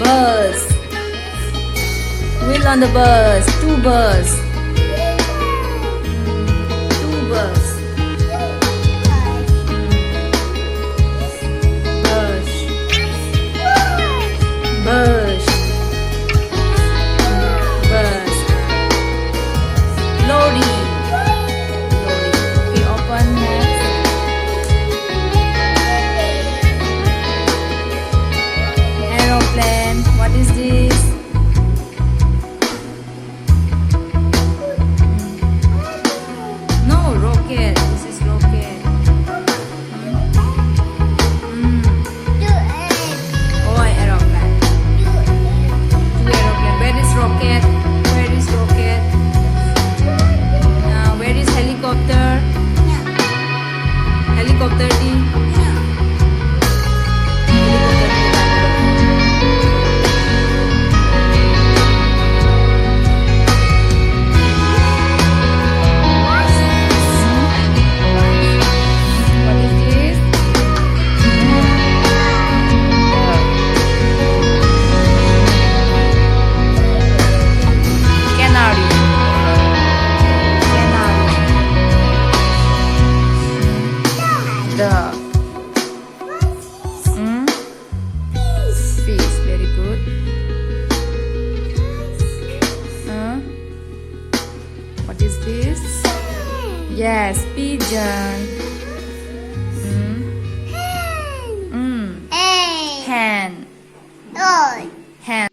Bus. Wheel on the bus. Two bus. Two bus. Bus. Bus. Bus. Lorry. We open next. Aeroplane. What is this? No, rocket. This is rocket. Oh, aeroplane. Two aeroplane. Where is rocket? Where is rocket? Where is helicopter? Helicopter di? Helicopter di. What is this? Canary. Canary. Duck. Fish. Very good. What is this? Yes, pigeon. Hen. Oi. Hen.